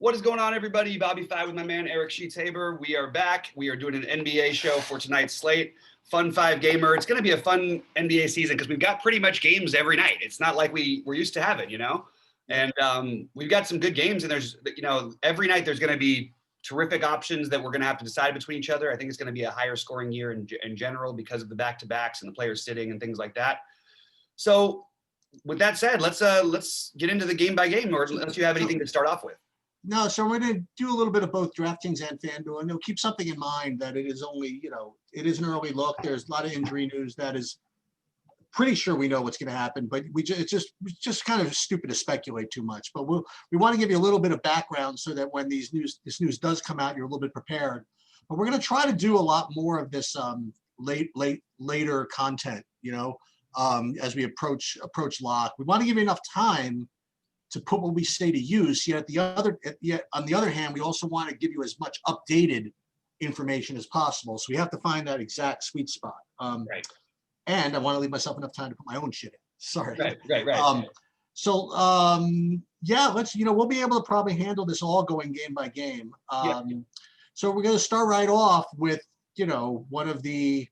What is going on, everybody? BobbyFi with my man Eric Sheets-Haber. We are back. We are doing an NBA show for tonight's slate. Fun 5-gamer. It's going to be a fun NBA season because we've got pretty much games every night. It's not like we're used to having, And we've got some good games, and there's, every night there's going to be terrific options that we're going to have to decide between each other. I think it's going to be a higher scoring year in general because of the back-to-backs and the players sitting and things like that. So with that said, let's get into the game by game, or unless you have anything to start off with. No, so we're going to do a little bit of both DraftKings and FanDuel, and keep something in mind that it is only, it is an early look. There's a lot of injury news that is pretty sure we know what's going to happen, but it's just kind of stupid to speculate too much. But we want to give you a little bit of background so that when this news does come out, you're a little bit prepared. But we're going to try to do a lot more of this later content, as we approach lock. We want to give you enough time to put what we say to use. Yet on the other hand, we also want to give you as much updated information as possible. So we have to find that exact sweet spot. Right. And I want to leave myself enough time to put my own shit in. Sorry. Right. Yeah, we'll be able to probably handle this all going game by game. So we're going to start right off with, one of the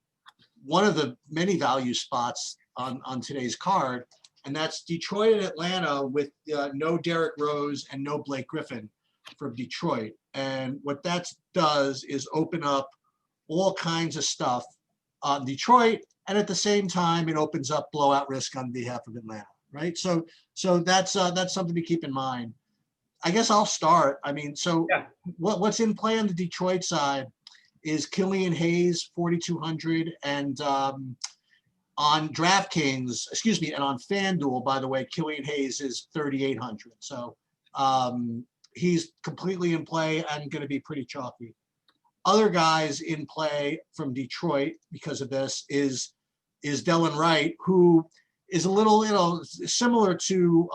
many value spots on today's card. And that's Detroit and Atlanta with no Derrick Rose and no Blake Griffin from Detroit. And what that does is open up all kinds of stuff on Detroit, and at the same time, it opens up blowout risk on behalf of Atlanta, right? So that's something to keep in mind. I guess I'll start. What's in play on the Detroit side is Killian Hayes, 4,200, and on DraftKings, and on FanDuel, by the way, Killian Hayes is 3,800. So he's completely in play and going to be pretty chalky. Other guys in play from Detroit because of this is Delon Wright, who is a little, similar to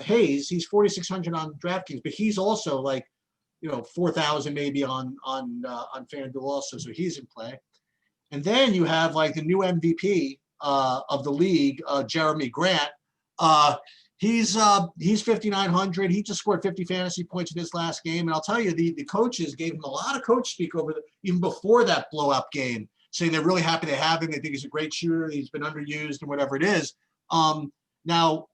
Hayes. He's 4,600 on DraftKings, but he's also 4,000 maybe on FanDuel also. So he's in play. And then you have the new MVP of the league, Jeremy Grant. He's 5,900. He just scored 50 fantasy points in his last game. And I'll tell you, the coaches gave him a lot of coach speak even before that blow-up game, saying they're really happy to have him. They think he's a great shooter. He's been underused and whatever it is. Now,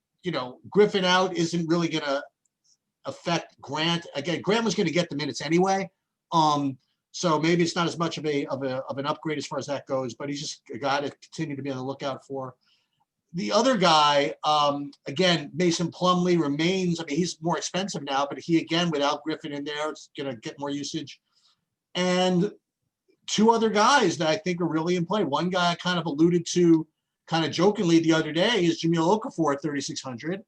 Griffin out isn't really going to affect Grant. Again, Grant was going to get the minutes anyway. So maybe it's not as much of an upgrade as far as that goes, but he's just a guy to continue to be on the lookout for. The other guy, again, Mason Plumlee remains. He's more expensive now, but he, again, without Griffin in there, it's going to get more usage. And two other guys that I think are really in play. One guy I kind of alluded to kind of jokingly the other day is Jahlil Okafor at 3,600.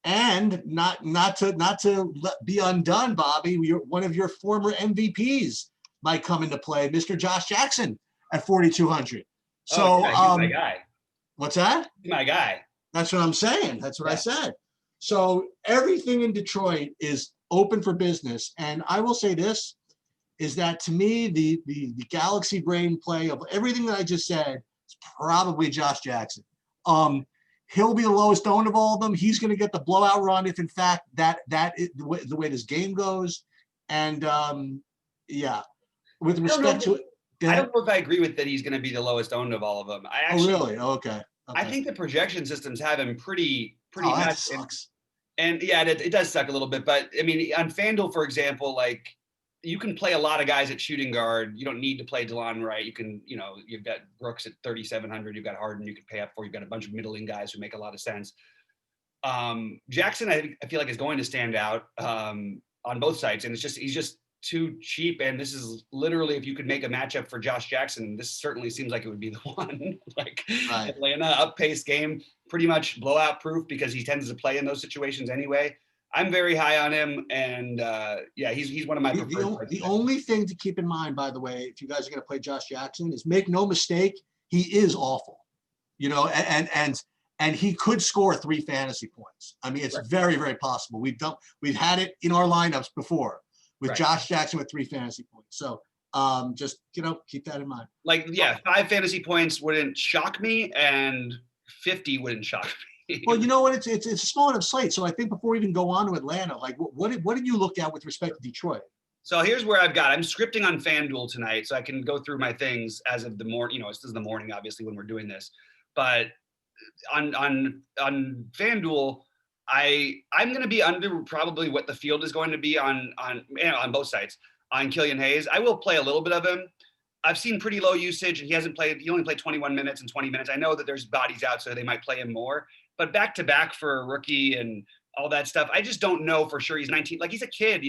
And not to be undone, Bobby, one of your former MVPs might come into play, Mr. Josh Jackson at 4,200. So, he's my guy. What's that? He's my guy. That's what I'm saying. That's what I said. So everything in Detroit is open for business. And I will say this, is that to me, the galaxy brain play of everything that I just said is probably Josh Jackson. He'll be the lowest owned of all of them. He's going to get the blowout run if, in fact, that is the way this game goes. And, with respect to it. I don't know if I agree with that he's going to be the lowest owned of all of them. Really? Okay. I think the projection systems have him pretty that sucks. And it does suck a little bit. But, on FanDuel, for example, you can play a lot of guys at shooting guard. You don't need to play Delon Wright. You can, you've got Brooks at 3,700. You've got Harden you can pay up for. You've got a bunch of middling guys who make a lot of sense. Jackson, I feel like is going to stand out on both sides. And he's just too cheap. And this is literally, if you could make a matchup for Josh Jackson, this certainly seems like it would be the one. Right. Atlanta, up-paced game, pretty much blowout proof because he tends to play in those situations anyway. I'm very high on him, and he's one of my preferred. The only thing to keep in mind, by the way, if you guys are going to play Josh Jackson, is make no mistake, he is awful, and he could score 3 fantasy points. It's very, very possible. We've had it in our lineups before with Josh Jackson with 3 fantasy points. So just keep that in mind. 5 fantasy points wouldn't shock me, and 50 wouldn't shock me. Well, you know what? It's a small enough slate. So I think before we even go on to Atlanta, like what did you look at with respect to Detroit? So here's where I'm scripting on FanDuel tonight, so I can go through my things as of the morning. This is the morning, obviously, when we're doing this. But on FanDuel, I'm going to be under probably what the field is going to be on both sides. On Killian Hayes, I will play a little bit of him. I've seen pretty low usage, and he only played 21 minutes and 20 minutes. I know that there's bodies out, so they might play him more. But back to back for a rookie and all that stuff, I just don't know for sure. He's 19, like he's a kid,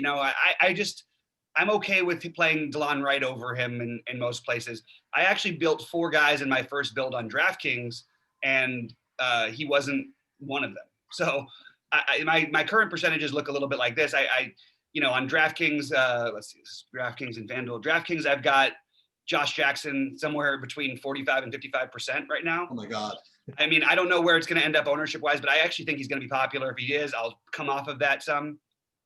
I'm okay with playing DeLon Wright over him in most places. I actually built 4 guys in my first build on DraftKings, and he wasn't one of them. So my current percentages look a little bit like this. On DraftKings, let's see, this is DraftKings and FanDuel. DraftKings, I've got Josh Jackson somewhere between 45 and 55% right now. Oh my God. I mean, I don't know where it's going to end up ownership wise, but I actually think he's going to be popular. If he is, I'll come off of that some.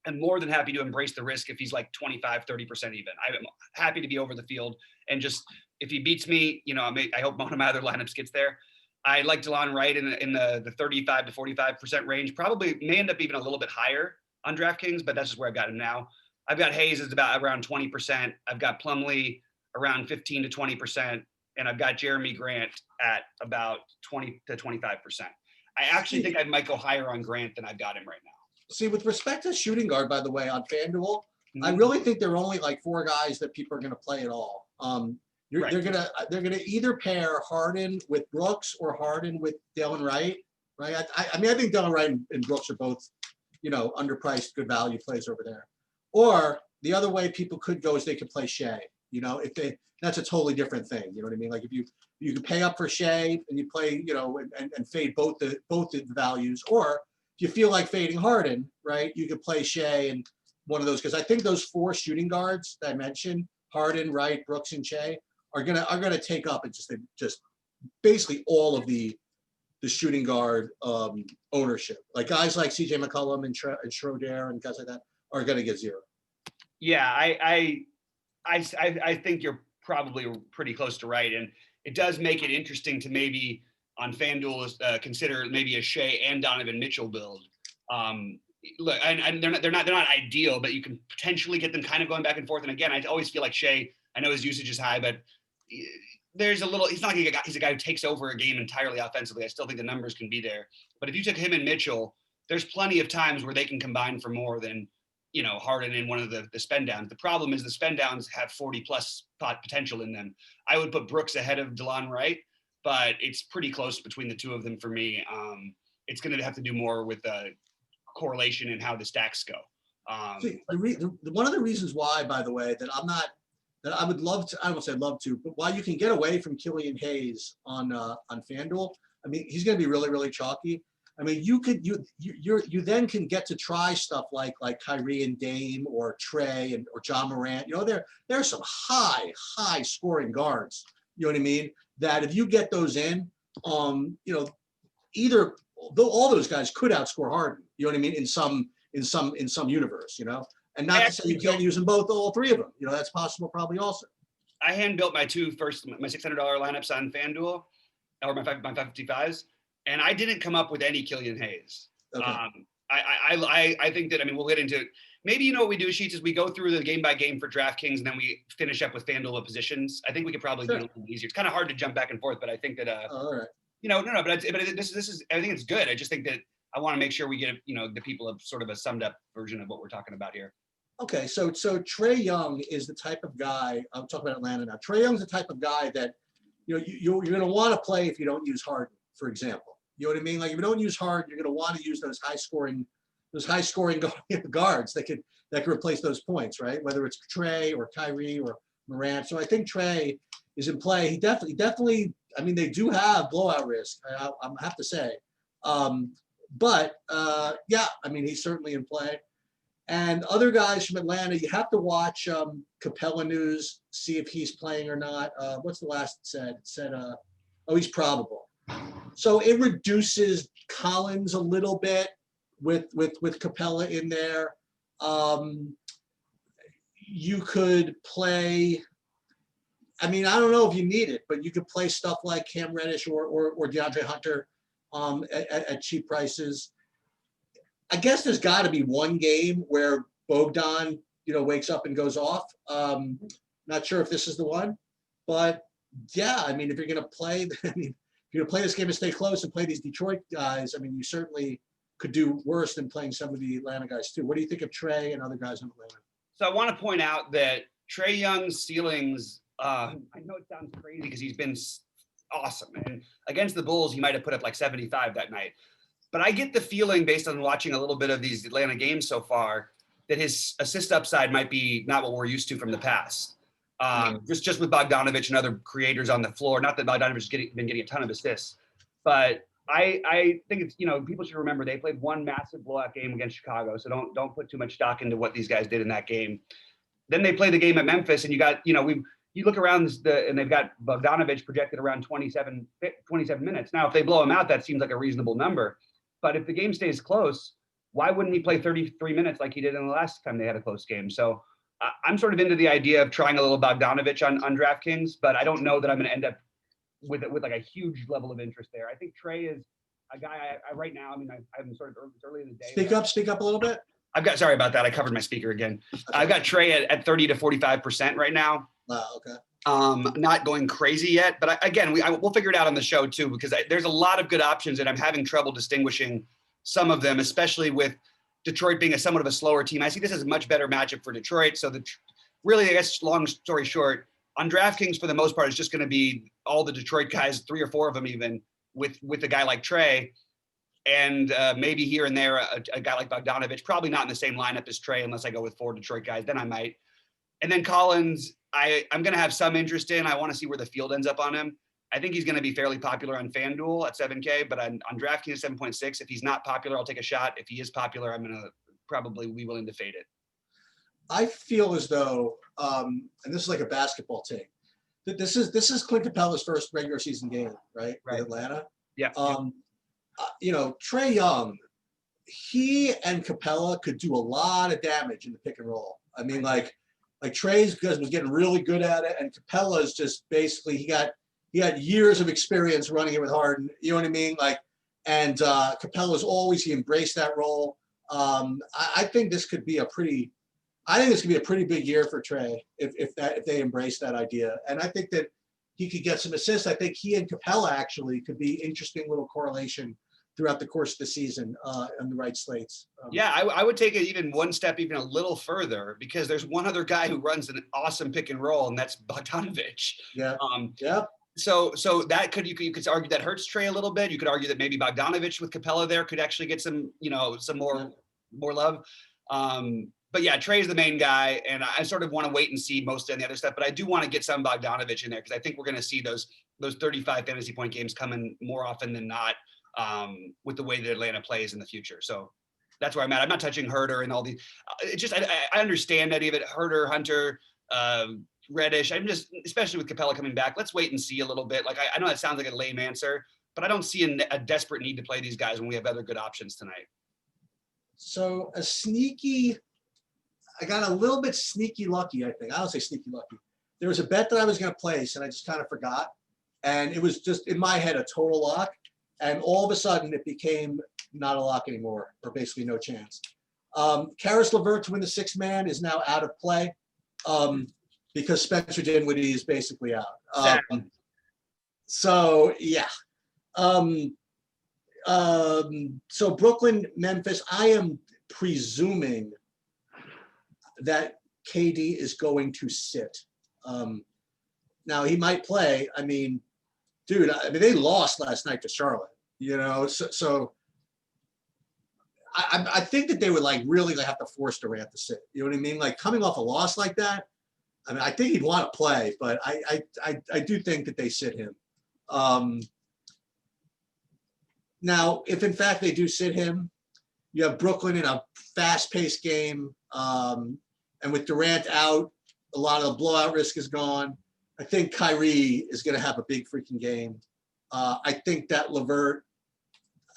I'm more than happy to embrace the risk if he's like 25, 30% even. I'm happy to be over the field. And just if he beats me, I hope one of my other lineups gets there. I like DeLon Wright in the 35 to 45% range. Probably may end up even a little bit higher on DraftKings, but that's just where I've got him now. I've got Hayes is about around 20%. I've got Plumlee around 15 to 20%. And I've got Jeremy Grant at about 20 to 25%. I actually think I might go higher on Grant than I've got him right now. See, with respect to shooting guard, by the way, on FanDuel, I really think there are only like 4 guys that people are going to play at all. Right. They're gonna either pair Harden with Brooks or Harden with Delon Wright, right? I mean, I think Delon Wright and Brooks are both, underpriced, good value plays over there. Or the other way people could go is they could play Shea. That's a totally different thing. You know what I mean? Like if you could pay up for Shea and you play, and fade both the values, or if you feel like fading Harden, right, you could play Shea and one of those, because I think those 4 shooting guards that I mentioned, Harden, Wright, Brooks, and Shea, are gonna take up and just basically all of the shooting guard ownership. Like guys like CJ McCollum and Schroeder and guys like that are gonna get 0. Yeah, I think you're probably pretty close to right, and it does make it interesting to maybe on FanDuel consider maybe a Shea and Donovan Mitchell build. Look, and they're not ideal, but you can potentially get them kind of going back and forth. And again, I always feel like Shea, I know his usage is high, but he's not like he's a guy who takes over a game entirely offensively. I still think the numbers can be there. But if you took him and Mitchell, there's plenty of times where they can combine for more than Harden in one of the spend downs. The problem is the spend downs have 40 plus potential in them. I would put Brooks ahead of DeLon Wright, but it's pretty close between the two of them for me. It's going to have to do more with correlation and how the stacks go. One of the reasons why, by the way, that I would love to, I won't say love to, but why you can get away from Killian Hayes on FanDuel. I mean, he's going to be really, really chalky. I mean, you then can get to try stuff like Kyrie and Dame or Trey or John Morant. There are some high scoring guards. You know what I mean? That if you get those in, either all those guys could outscore Harden. You know what I mean? In some universe, and not to say you can't use them both, all 3 of them. That's possible probably also. I hand built my $600 lineups on FanDuel, or my 555s. And I didn't come up with any Killian Hayes. Okay. I think that, we'll get into it. Maybe what we do, Sheets, is we go through the game by game for DraftKings, and then we finish up with FanDuel positions. I think we could probably do it a little easier. It's kind of hard to jump back and forth, but I think that, all right. No, but this is, I think it's good. I just think that I want to make sure we get, the people of sort of a summed up version of what we're talking about here. Okay. So Trae Young is the type of guy, I'm talking about Atlanta now. Trae Young's the type of guy that, you're going to want to play if you don't use Harden, for example. You know what I mean? Like if you don't use Harden, you're going to want to use those high scoring guards that could replace those points, right? Whether it's Trey or Kyrie or Morant. So I think Trey is in play. He definitely. I mean, they do have blowout risk. I have to say, but yeah, I mean, he's certainly in play. And other guys from Atlanta, you have to watch Capella News, see if he's playing or not. What's the last it said? It said, oh, he's probable. So it reduces Collins a little bit with Capella in there. You could play, I mean, I don't know if you need it, but you could play stuff like Cam Reddish or DeAndre Hunter at cheap prices. I guess there's got to be one game where Bogdan, wakes up and goes off. Not sure if this is the one, but yeah, I mean, if you're going to play, if you're going to play this game and stay close and play these Detroit guys, I mean, you certainly could do worse than playing some of the Atlanta guys too. What do you think of Trey and other guys in Atlanta? So I want to point out that Trae Young's ceilings, I know it sounds crazy because he's been awesome. And against the Bulls, he might have put up like 75 that night. But I get the feeling, based on watching a little bit of these Atlanta games so far, that his assist upside might be not what we're used to from the past. Just with Bogdanovich and other creators on the floor. Not that Bogdanovich has been getting a ton of assists, but I think it's, people should remember they played one massive blowout game against Chicago. So don't put too much stock into what these guys did in that game. Then they play the game at Memphis, and you got, you look around and they've got Bogdanovich projected around 27 minutes. Now, if they blow him out, that seems like a reasonable number. But if the game stays close, why wouldn't he play 33 minutes like he did in the last time they had a close game? So I'm sort of into the idea of trying a little Bogdanovich on DraftKings, but I don't know that I'm going to end up with like a huge level of interest there. I think Trey is a guy I right now, I'm sort of early in the day. Speak up a little bit. Sorry about that. I covered my speaker again. Okay. I've got Trey at 30 to 45% right now. Okay. Not going crazy yet, but we'll figure it out on the show too, because there's a lot of good options and I'm having trouble distinguishing some of them, especially with Detroit being somewhat of a slower team. I see this as a much better matchup for Detroit. So really, I guess, long story short, on DraftKings for the most part, it's just going to be all the Detroit guys, 3 or 4 of them even, with a guy like Trey, and maybe here and there a guy like Bogdanovich. Probably not in the same lineup as Trey unless I go with 4 Detroit guys. Then I might. And then Collins, I'm going to have some interest in. I want to see where the field ends up on him. I think he's going to be fairly popular on FanDuel at 7K, but on DraftKings at 7.6. If he's not popular, I'll take a shot. If he is popular, I'm going to probably be willing to fade it. I feel as though, and this is like a basketball take, that this is Clint Capella's first regular season game, right? With Atlanta. Yeah. Trae Young, he and Capella could do a lot of damage in the pick and roll. I mean, like Trey's was getting really good at it, and Capella's just basically he had years of experience running it with Harden. You know what I mean? And Capella's he embraced that role. I think this could be a pretty big year for Trey if they embrace that idea. And I think that he could get some assists. I think he and Capella actually could be interesting little correlation throughout the course of the season on the right slates. I would take it even one step, even a little further, because there's one other guy who runs an awesome pick and roll, and that's Bogdanovich. Yeah. So that you could argue that hurts Trey a little bit. You could argue that maybe Bogdanovich with Capella there could actually get some more love. But yeah, Trey is the main guy, and I sort of want to wait and see most of the other stuff. But I do want to get some Bogdanovich in there because I think we're going to see those 35 fantasy point games coming more often than not with the way that Atlanta plays in the future. So that's where I'm at. I'm not touching Herter and all these. It's just I understand that even Herter, Hunter, Reddish. I'm just, especially with Capella coming back. Let's wait and see a little bit. Like I know that sounds like a lame answer, but I don't see a desperate need to play these guys when we have other good options tonight. So I got a little bit sneaky lucky, I think. I don't say sneaky lucky. There was a bet that I was going to place, and I just kind of forgot. And it was just, in my head, a total lock. And all of a sudden, it became not a lock anymore, or basically no chance. Karis LeVert to win the 6th man is now out of play because Spencer Dinwiddie is basically out. So, yeah. So Brooklyn, Memphis, I am presuming that KD is going to sit. Now he might play. I mean, they lost last night to Charlotte, so I think that they would really have to force Durant to sit. You know what I mean? Like coming off a loss like that, I mean, I think he'd want to play, but I do think that they sit him. Now, if in fact they do sit him, you have Brooklyn in a fast-paced game. And with Durant out, a lot of the blowout risk is gone. I think Kyrie is going to have a big freaking game. I think that LeVert,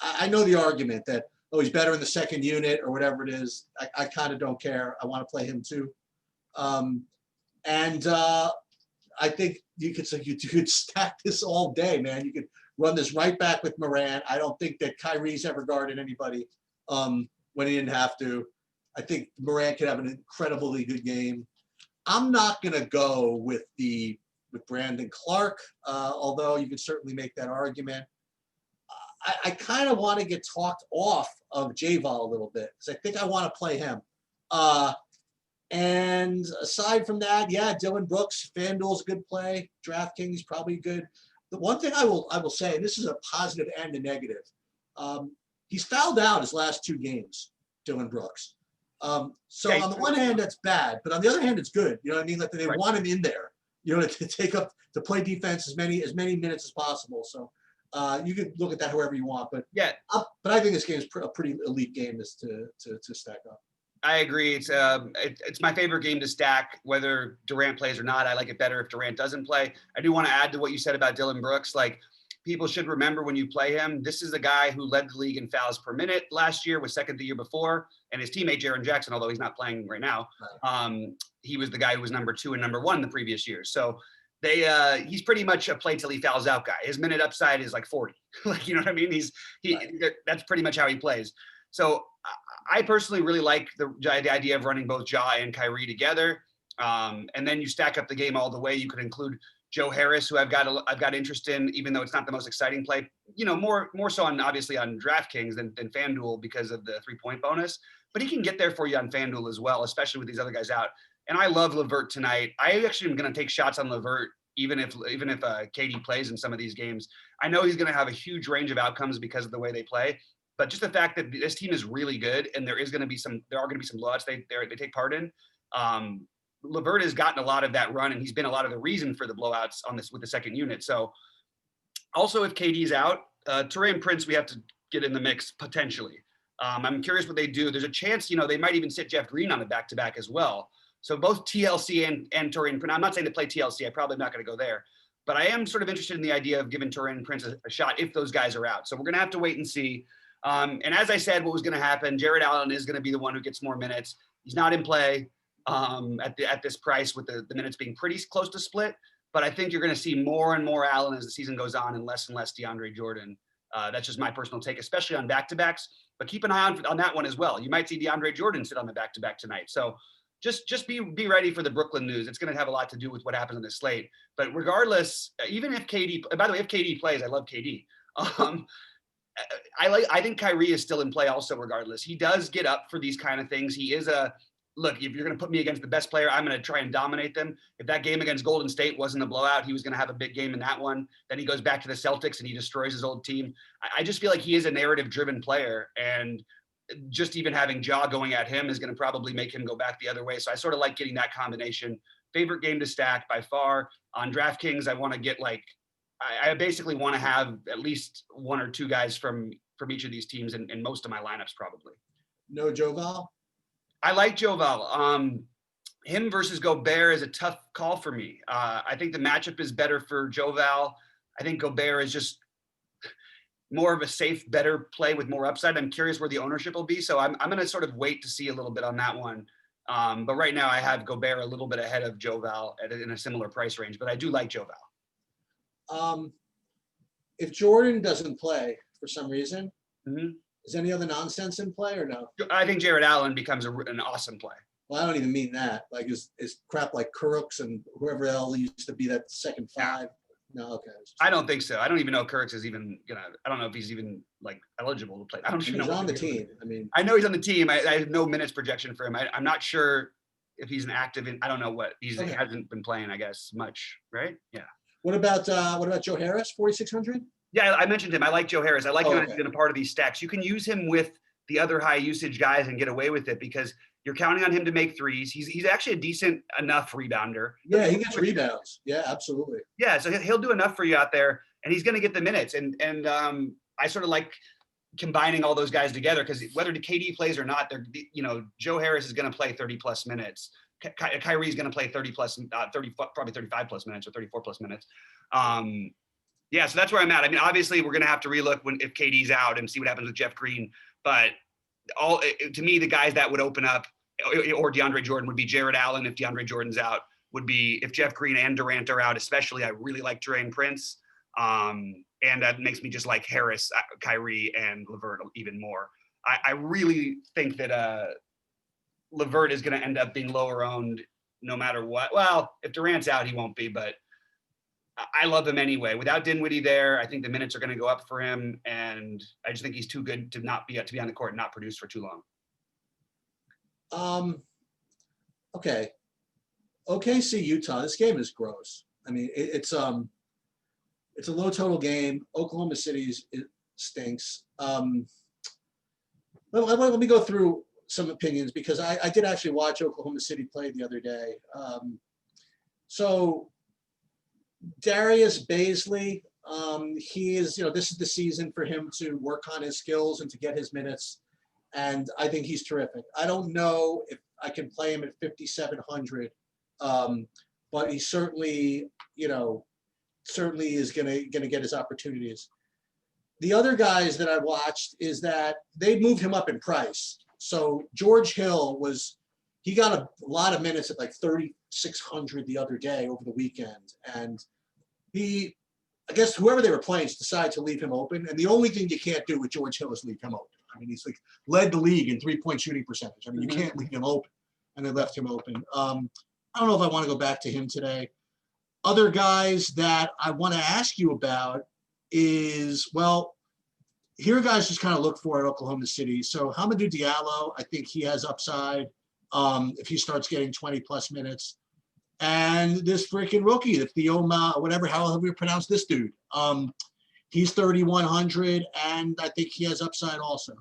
I know the argument that, he's better in the second unit or whatever it is. I kind of don't care. I want to play him too. And I think you could stack this all day, man. You could run this right back with Morant. I don't think that Kyrie's ever guarded anybody when he didn't have to. I think Morant could have an incredibly good game. I'm not going to go with Brandon Clark, although you could certainly make that argument. I kind of want to get talked off of J-Vol a little bit because I think I want to play him. And aside from that, yeah, Dylan Brooks, FanDuel's a good play. DraftKings probably good. The one thing I will say, and this is a positive and a negative, he's fouled out his last 2 games, Dylan Brooks. So on the one hand, that's bad, but on the other hand, it's good. You know what I mean? Like they want him in there, you know, to play defense as many minutes as possible. So you can look at that however you want, but yeah. But I think this game is a pretty elite game to stack up. I agree. It's my favorite game to stack, whether Durant plays or not. I like it better if Durant doesn't play. I do want to add to what you said about Dylan Brooks. Like, people should remember when you play him, this is the guy who led the league in fouls per minute last year, was second the year before. And his teammate, Jaren Jackson, although he's not playing right now, he was the guy who was number 2 and number 1 the previous year. So he's pretty much a play till he fouls out guy. His minute upside is like 40. Like, you know what I mean? That's pretty much how he plays. So I personally really like the idea of running both Ja and Kyrie together. And then you stack up the game all the way. You could include Joe Harris, who I've got interest in, even though it's not the most exciting play, you know, more so obviously on DraftKings than FanDuel because of the 3-point bonus, but he can get there for you on FanDuel as well, especially with these other guys out. And I love LeVert tonight. I actually am going to take shots on LeVert, even if KD plays in some of these games. I know he's going to have a huge range of outcomes because of the way they play, but just the fact that this team is really good and there are going to be some blowouts they take part in. LeVert has gotten a lot of that run, and he's been a lot of the reason for the blowouts on this with the second unit. So also if KD's out, Taurean Prince, we have to get in the mix potentially. I'm curious what they do. There's a chance, you know, they might even sit Jeff Green on a back-to-back as well. So both TLC and Taurean Prince, I'm not saying to play TLC, I'm probably not going to go there, but I am sort of interested in the idea of giving Taurean Prince a shot if those guys are out. So we're going to have to wait and see. And as I said, what was going to happen, Jared Allen is going to be the one who gets more minutes. He's not in play at this price with the minutes being pretty close to split. But I think you're going to see more and more Allen as the season goes on and less DeAndre Jordan. That's just my personal take, especially on back-to-backs. But keep an eye on that one as well. You might see DeAndre Jordan sit on the back-to-back tonight. So just be ready for the Brooklyn news. It's going to have a lot to do with what happens on this slate. But regardless, even if KD, by the way, if KD plays, I love KD. I think Kyrie is still in play also regardless. He does get up for these kind of things. He is look, if you're going to put me against the best player, I'm going to try and dominate them. If that game against Golden State wasn't a blowout, he was going to have a big game in that one. Then he goes back to the Celtics and he destroys his old team. I just feel like he is a narrative-driven player, and just even having Ja going at him is going to probably make him go back the other way. So I sort of like getting that combination. Favorite game to stack by far. On DraftKings, I want to get I basically want to have at least 1 or 2 guys from each of these teams in most of my lineups probably. No Joe Val? I like Joe Val. Him versus Gobert is a tough call for me. I think the matchup is better for Joe Val. I think Gobert is just more of a safe, better play with more upside. I'm curious where the ownership will be. So I'm going to sort of wait to see a little bit on that one. But right now I have Gobert a little bit ahead of Joe Val in a similar price range, but I do like Joe Val. If Jordan doesn't play for some reason, Mm-hmm. Is any other nonsense in play or no? I think Jared Allen becomes an awesome play. Well, I don't even mean that. Like is crap like Kurux and whoever else used to be that second 5. No, okay. I don't think so. I don't even know Kurux is even I don't know if he's even eligible to play. I don't even know. He's on the team. I know he's on the team. I have no minutes projection for him. I'm not sure if he's an active I don't know what he hasn't been playing, I guess, much, right? Yeah. What about Joe Harris, 4,600? Yeah, I mentioned him. I like Joe Harris. I like him in a part of these stacks. You can use him with the other high usage guys and get away with it because you're counting on him to make threes. He's actually a decent enough rebounder. Yeah, he gets rebounds. Yeah, absolutely. Yeah, so he'll do enough for you out there, and he's going to get the minutes. And I sort of like combining all those guys together because whether KD plays or not, Joe Harris is going to play 30 plus minutes. Kyrie is going to play 30 plus, probably 35 plus minutes or 34 plus minutes. Yeah, so that's where I'm at. Obviously, we're going to have to relook if KD's out and see what happens with Jeff Green. But to me, the guys that would open up, or DeAndre Jordan, would be Jared Allen if DeAndre Jordan's out, would be if Jeff Green and Durant are out, especially. I really like Taurean Prince. And And that makes me just like Harris, Kyrie, and LeVert even more. I really think that LeVert is going to end up being lower owned no matter what. Well, if Durant's out, he won't be, but I love him anyway. Without Dinwiddie there, I think the minutes are going to go up for him, and I just think he's too good to not be on the court and not produce for too long. Okay. OKC Utah. This game is gross. I mean, it's a low total game. Oklahoma City stinks. Let me go through some opinions because I did actually watch Oklahoma City play the other day. So Darius Baisley, he is, this is the season for him to work on his skills and to get his minutes. And I think he's terrific. I don't know if I can play him at 5,700, but he certainly is gonna get his opportunities. The other guys that I watched is that they moved him up in price. So George Hill he got a lot of minutes at like 3,600 the other day over the weekend. And I guess whoever they were playing just decided to leave him open. And the only thing you can't do with George Hill is leave him open. I mean, he's like led the league in 3-point shooting percentage. I mean, you can't leave him open. And they left him open. I don't know if I want to go back to him today. Other guys that I want to ask you about is, well, here guys just kind of look for at Oklahoma City. So Hamidou Diallo, I think he has upside if he starts getting 20-plus minutes. And this freaking rookie, the Theoma, whatever, however you pronounce this dude, he's 3,100, and I think he has upside also.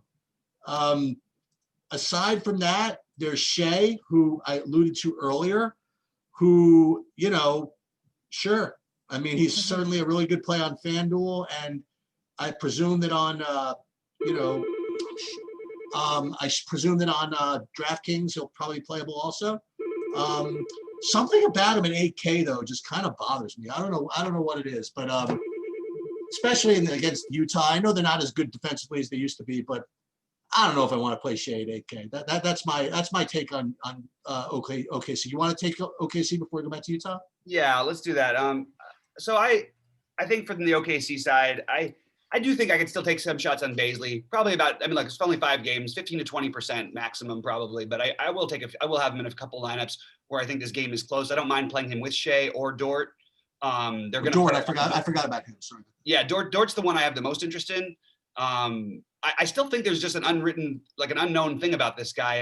Aside from that, there's Shea, who I alluded to earlier, who, sure. I mean, he's certainly a really good play on FanDuel, and I presume that on, DraftKings he'll probably be playable also. Something about him at 8K though just kind of bothers me. I don't know what it is, but especially against Utah. I know they're not as good defensively as they used to be, but I don't know if I want to play Shea at 8K. That's my take on OKC. You want to take OKC before we go back to Utah? Yeah, let's do that. So I think from the OKC side, I do think I could still take some shots on Baisley. Probably it's only 5 games, 15 to 20% maximum probably. But I will have him in a couple lineups where I think this game is close. I don't mind playing him with Shea or Dort. Dort, I forgot about him. Sorry. Yeah, Dort's the one I have the most interest in. I still think there's just an unknown thing about this guy,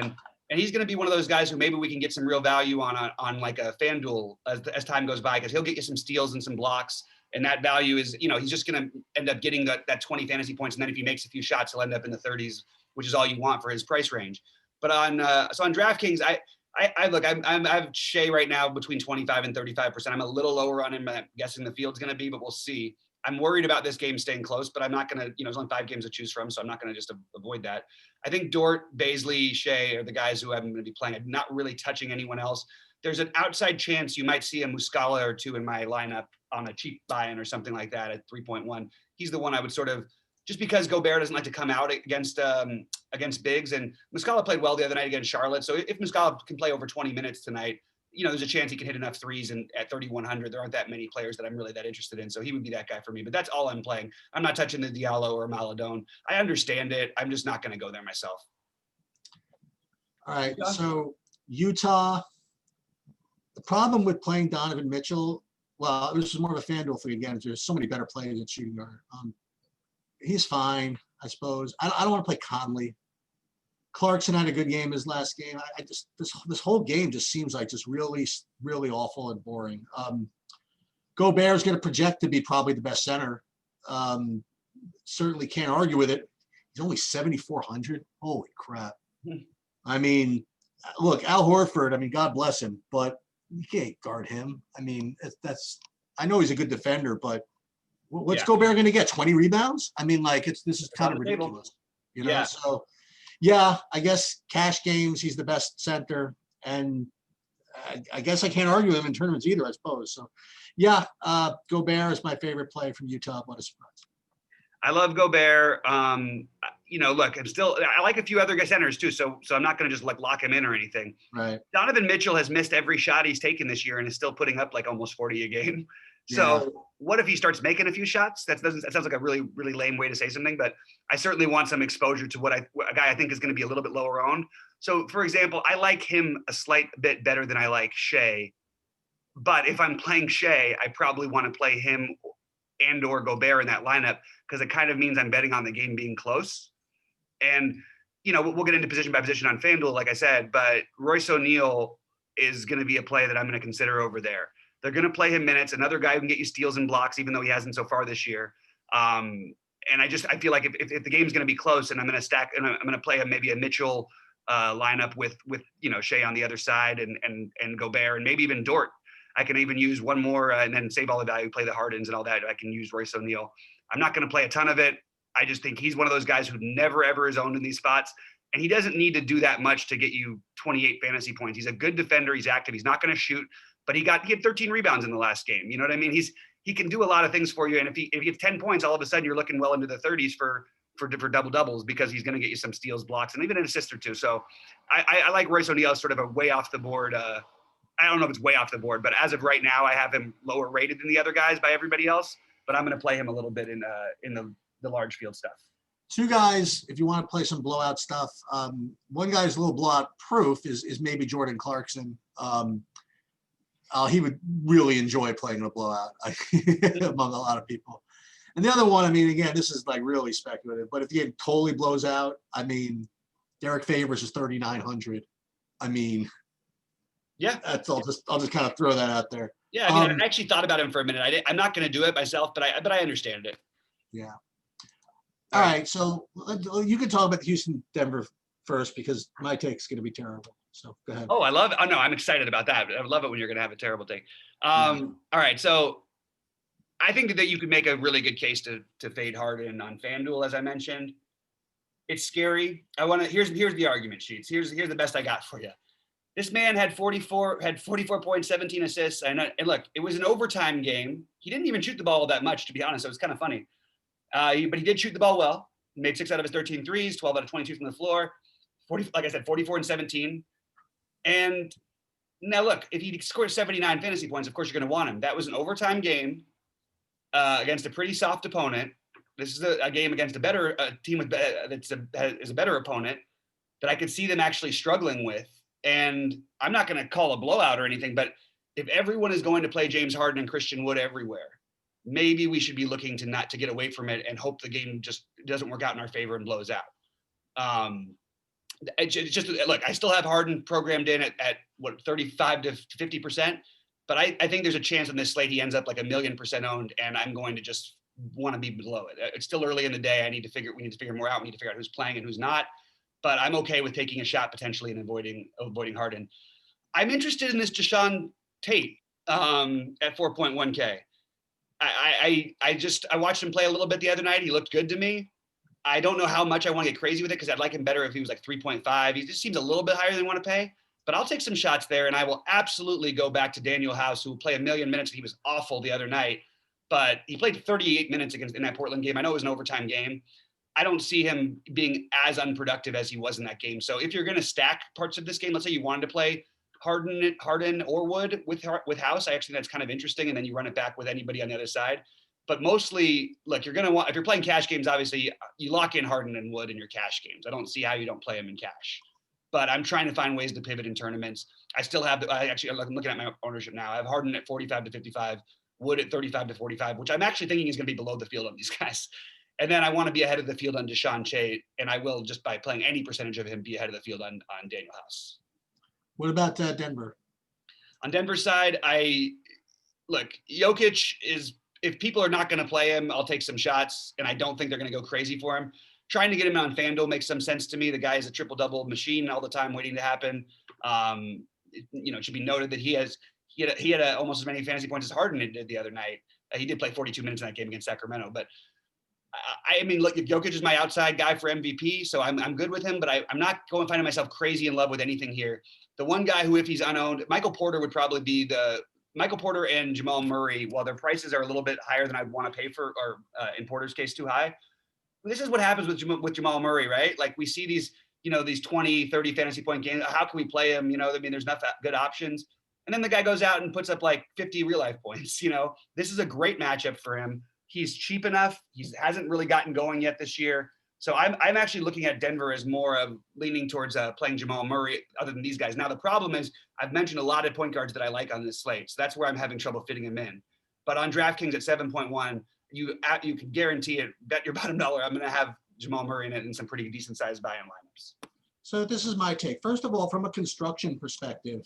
and he's going to be one of those guys who maybe we can get some real value on like a FanDuel as time goes by, because he'll get you some steals and some blocks. And that value is, he's just going to end up getting that 20 fantasy points. And then if he makes a few shots, he'll end up in the 30s, which is all you want for his price range. But on DraftKings, I have Shea right now between 25 and 35%. I'm a little lower on him. I'm guessing the field's going to be, but we'll see. I'm worried about this game staying close, but I'm not going to, there's only 5 games to choose from, so I'm not going to just avoid that. I think Dort, Baisley, Shea are the guys who I'm going to be playing. I'm not really touching anyone else. There's an outside chance you might see a Muscala or two in my lineup on a cheap buy-in or something like that at 3.1. He's the one I would sort of, just because Gobert doesn't like to come out against bigs, and Muscala played well the other night against Charlotte. So if Muscala can play over 20 minutes tonight, there's a chance he can hit enough threes, and at 3,100, there aren't that many players that I'm really that interested in. So he would be that guy for me, but that's all I'm playing. I'm not touching the Diallo or Maladone. I understand it. I'm just not going to go there myself. All right. So Utah, the problem with playing Donovan Mitchell, well, this is more of a FanDuel thing again. There's so many better players at shooting guard. He's fine, I suppose. I don't want to play Conley. Clarkson had a good game his last game. I just this whole game just seems like just really, really awful and boring. Gobert is going to project to be probably the best center. Certainly can't argue with it. He's only 7,400. Holy crap! I mean, look, Al Horford. I mean, God bless him, but you can't guard him. I mean, I know he's a good defender, but what's Gobert going to get? 20 rebounds? I mean, this is kind of ridiculous. Yeah. So yeah, I guess cash games, he's the best center, and I guess I can't argue with him in tournaments either, I suppose. So yeah, Gobert is my favorite play from Utah. What a surprise. I love Gobert. Look, I like a few other centers too, so I'm not going to just lock him in or anything. Right. Donovan Mitchell has missed every shot he's taken this year and is still putting up almost 40 a game. So what if he starts making a few shots? That sounds like a really, really lame way to say something, but I certainly want some exposure to a guy I think is going to be a little bit lower owned. So for example, I like him a slight bit better than I like Shea. But if I'm playing Shea, I probably want to play him and or Gobert in that lineup because it kind of means I'm betting on the game being close. And, we'll get into position by position on FanDuel, like I said, but Royce O'Neal is going to be a play that I'm going to consider over there. They're going to play him minutes. Another guy who can get you steals and blocks, even though he hasn't so far this year. And I feel like if the game's going to be close and I'm going to stack and I'm going to play maybe a Mitchell lineup with Shea on the other side and Gobert and maybe even Dort. I can even use one more and then save all the value, play the Hardens and all that. I can use Royce O'Neal. I'm not going to play a ton of it. I just think he's one of those guys who never, ever is owned in these spots. And he doesn't need to do that much to get you 28 fantasy points. He's a good defender. He's active. He's not going to shoot, but he had 13 rebounds in the last game. You know what I mean? He can do a lot of things for you. And if he gets 10 points, all of a sudden you're looking well into the 30s for double doubles because he's going to get you some steals, blocks, and even an assist or two. So I like Royce O'Neal as sort of a way off the board. I don't know if it's way off the board, but as of right now, I have him lower rated than the other guys by everybody else. But I'm going to play him a little bit in the large field stuff. Two guys, if you want to play some blowout stuff, one guy's a little blowout proof is maybe Jordan Clarkson. He would really enjoy playing a blowout among a lot of people. And the other one, I mean, again, this is like really speculative, but if the game totally blows out, I mean, Derek Favors is 3,900. I mean, yeah, I'll just kind of throw that out there. Yeah, I mean, I actually thought about him for a minute. I'm not going to do it myself, but I understand it. Yeah. All right, so you can talk about Houston, Denver first because my take's going to be terrible. So go ahead. Oh, I love it. Oh no, I'm excited about that. I love it when you're going to have a terrible take. All right, so I think that you could make a really good case to fade Harden on FanDuel, as I mentioned. It's scary. Here's the argument sheets. Here's the best I got for you. This man had 44 points, 17 assists. And look, it was an overtime game. He didn't even shoot the ball that much, to be honest. So it was kind of funny. But he did shoot the ball well. He made 6 out of his 13 threes, 12 out of 22 from the floor. 44 and 17. And now look, if he scores 79 fantasy points, of course you're going to want him. That was an overtime game against a pretty soft opponent. This is a game against a better team is a better opponent that I could see them actually struggling with. And I'm not going to call a blowout or anything, but if everyone is going to play James Harden and Christian Wood everywhere, maybe we should be looking to get away from it and hope the game just doesn't work out in our favor and blows out. Look, I still have Harden programmed in at what, 35 to 50%, but I think there's a chance on this slate he ends up like 1,000,000% owned, and I'm going to just want to be below it. It's still early in the day. We need to figure more out. We need to figure out who's playing and who's not. But I'm okay with taking a shot potentially and avoiding Harden. I'm interested in this Deshaun Tate at 4.1K. I watched him play a little bit the other night. He looked good to me. I don't know how much I want to get crazy with it because I'd like him better if he was like 3.5. He just seems a little bit higher than I want to pay. But I'll take some shots there, and I will absolutely go back to Daniel House, who will play 1,000,000 minutes. He was awful the other night, but he played 38 minutes in that Portland game. I know it was an overtime game. I don't see him being as unproductive as he was in that game. So if you're going to stack parts of this game, let's say you wanted to play Harden or Wood with House, I actually think that's kind of interesting. And then you run it back with anybody on the other side. But mostly, look, you're going to want, if you're playing cash games, obviously you lock in Harden and Wood in your cash games. I don't see how you don't play them in cash. But I'm trying to find ways to pivot in tournaments. I still have, I'm looking at my ownership now. I have Harden at 45 to 55, Wood at 35 to 45, which I'm actually thinking is going to be below the field on these guys. And then I want to be ahead of the field on Deshaun Tate, and I will, just by playing any percentage of him, be ahead of the field on Daniel House. What about Denver? On Denver's side, Jokic is, if people are not going to play him, I'll take some shots, and I don't think they're going to go crazy for him. Trying to get him on FanDuel makes some sense to me. The guy is a triple-double machine all the time waiting to happen. It should be noted that he had almost as many fantasy points as Harden did the other night. He did play 42 minutes in that game against Sacramento, but I mean, look, Jokic is my outside guy for MVP, so I'm good with him, but I'm not finding myself crazy in love with anything here. The one guy who, if he's unowned, Michael Porter would probably be Michael Porter and Jamal Murray, while their prices are a little bit higher than I'd want to pay for, or in Porter's case, too high. This is what happens with Jamal Murray, right? Like we see these 20, 30 fantasy point games. How can we play him? I mean, there's not that good options. And then the guy goes out and puts up like 50 real life points. This is a great matchup for him. He's cheap enough. He hasn't really gotten going yet this year. So I'm actually looking at Denver as more of leaning towards playing Jamal Murray other than these guys. Now, the problem is I've mentioned a lot of point guards that I like on this slate. So that's where I'm having trouble fitting him in. But on DraftKings at 7.1, you can guarantee it, bet your bottom dollar, I'm going to have Jamal Murray in it in some pretty decent sized buy-in lineups. So this is my take. First of all, from a construction perspective,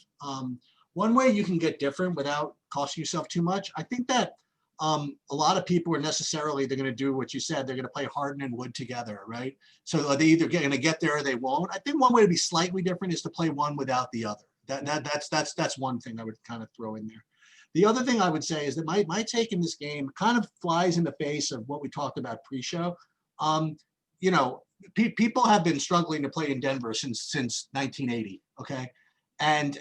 one way you can get different without costing yourself too much, I think that a lot of people are necessarily, they're going to do what you said, they're going to play Harden and Wood together, right? So are they either going to get there or they won't? I think one way to be slightly different is to play one without the other. That's one thing I would kind of throw in there. The other thing I would say is that my take in this game kind of flies in the face of what we talked about pre-show. People have been struggling to play in Denver since 1980. Okay. And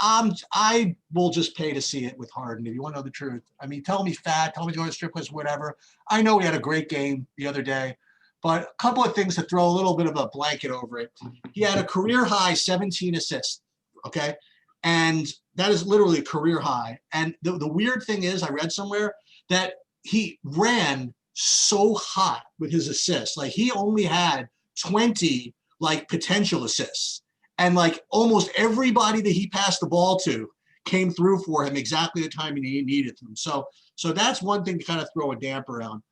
I will just pay to see it with Harden. If you want to know the truth, I mean, tell me fat, tell me going to strip clubs, whatever. I know he had a great game the other day, but a couple of things to throw a little bit of a blanket over it. He had a career high 17 assists. Okay. And that is literally a career high. And the weird thing is, I read somewhere that he ran so hot with his assists. Like he only had 20 like potential assists. And like almost everybody that he passed the ball to came through for him exactly the time he needed them. So that's one thing to kind of throw a damper on.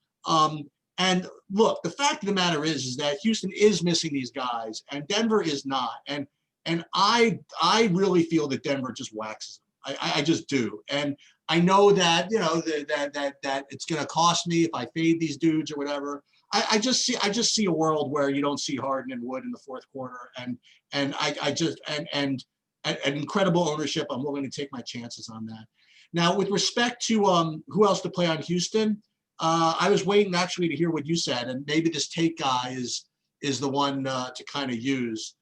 And look, the fact of the matter is that Houston is missing these guys and Denver is not. And I really feel that Denver just waxes them. I just do. And I know that, that it's going to cost me if I fade these dudes or whatever. I just see a world where you don't see Harden and Wood in the fourth quarter, and incredible ownership. I'm willing to take my chances on that. Now, with respect to who else to play on Houston, I was waiting actually to hear what you said, and maybe this take guy is the one to kind of use.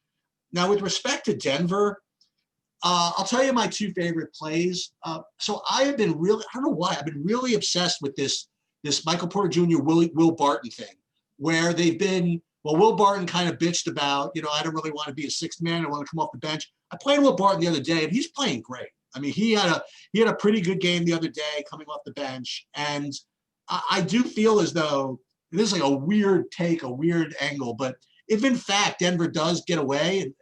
Now, with respect to Denver, I'll tell you my two favorite plays. So I have been really, I don't know why, I've been really obsessed with this Michael Porter Jr., Will Barton thing, where they've been, well, Will Barton kind of bitched about, I don't really want to be a sixth man. I want to come off the bench. I played Will Barton the other day, and he's playing great. I mean, he had a pretty good game the other day coming off the bench. And I do feel as though this is like a weird take, a weird angle, but if in fact Denver does get away,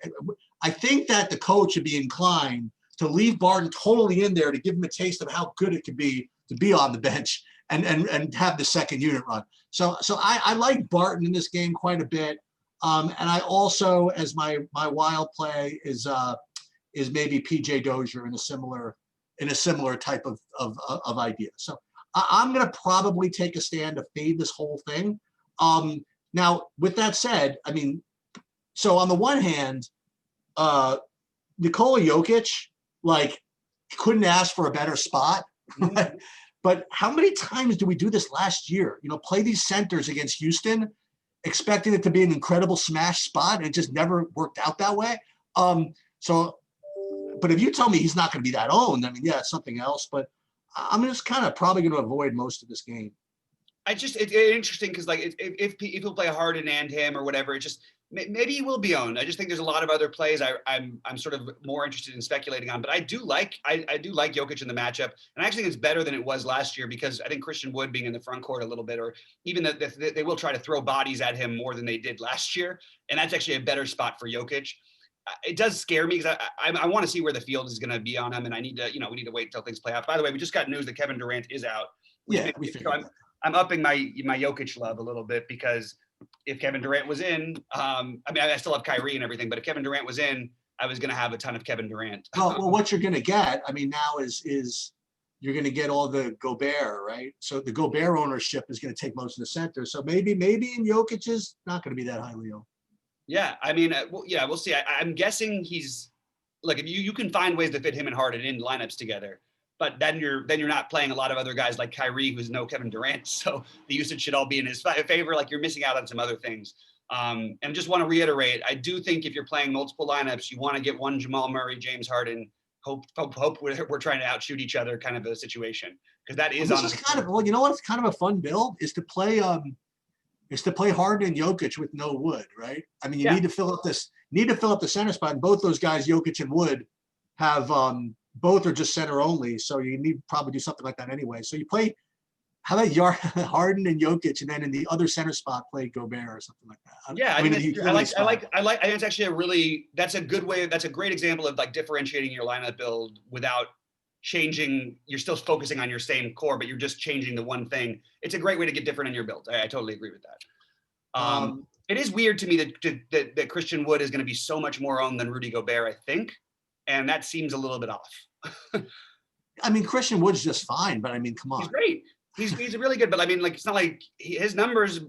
I think that the coach should be inclined to leave Barton totally in there to give him a taste of how good it could be to be on the bench and have the second unit run. So I like Barton in this game quite a bit. And I also, as my wild play is maybe PJ Dozier in a similar type of idea. So I'm going to probably take a stand to fade this whole thing. Now, with that said, I mean, so on the one hand, Nikola Jokic, like, couldn't ask for a better spot, right? But how many times did we do this last year? Play these centers against Houston, expecting it to be an incredible smash spot, and it just never worked out that way. But if you tell me he's not going to be that owned, I mean, yeah, it's something else. But I'm just kind of probably going to avoid most of this game. It's interesting because like if people play Harden and him or whatever, it just maybe he will be owned. I just think there's a lot of other plays I'm sort of more interested in speculating on. But I do like Jokic in the matchup, and I actually think it's better than it was last year because I think Christian Wood being in the front court a little bit, or even that they will try to throw bodies at him more than they did last year, and that's actually a better spot for Jokic. It does scare me because I want to see where the field is going to be on him, and I need to we need to wait until things play out. By the way, we just got news that Kevin Durant is out. Yeah, we figured that. I'm upping my Jokic love a little bit because if Kevin Durant was in, I mean, I still have Kyrie and everything, but if Kevin Durant was in, I was going to have a ton of Kevin Durant. Well, what you're going to get, I mean, now is you're going to get all the Gobert, right? So the Gobert ownership is going to take most of the center. So maybe in Jokic is not going to be that highly owned. Yeah, I mean, we'll see. I'm guessing he's like, if you can find ways to fit him and Harden in lineups together. But then you're not playing a lot of other guys like Kyrie, who's no Kevin Durant. So the usage should all be in his favor. Like you're missing out on some other things. And just want to reiterate, I do think if you're playing multiple lineups, you want to get one Jamal Murray, James Harden. Hope we're trying to outshoot each other, kind of a situation, because that is. This is kind of, well, you know what? It's kind of a fun build is to play Harden and Jokic with no Wood, right? I mean, you need to fill up the center spot. And both those guys, Jokic and Wood, have both are just center only, so you need to probably do something like that anyway. So you play, how about Harden and Jokic, and then in the other center spot play Gobert or something like that? Yeah, I mean, I think it's actually that's a good way. That's a great example of like differentiating your lineup build without changing. You're still focusing on your same core, but you're just changing the one thing. It's a great way to get different in your build. I totally agree with that. It is weird to me that Christian Wood is going to be so much more owned than Rudy Gobert, I think, and that seems a little bit off. I mean, Christian Wood's just fine, but I mean, come on. He's great. He's really good, but I mean, like, it's not like his numbers,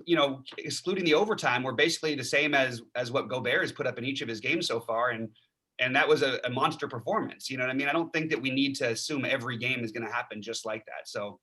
excluding the overtime, were basically the same as what Gobert has put up in each of his games so far, and that was a monster performance. You know what I mean? I don't think that we need to assume every game is going to happen just like that. So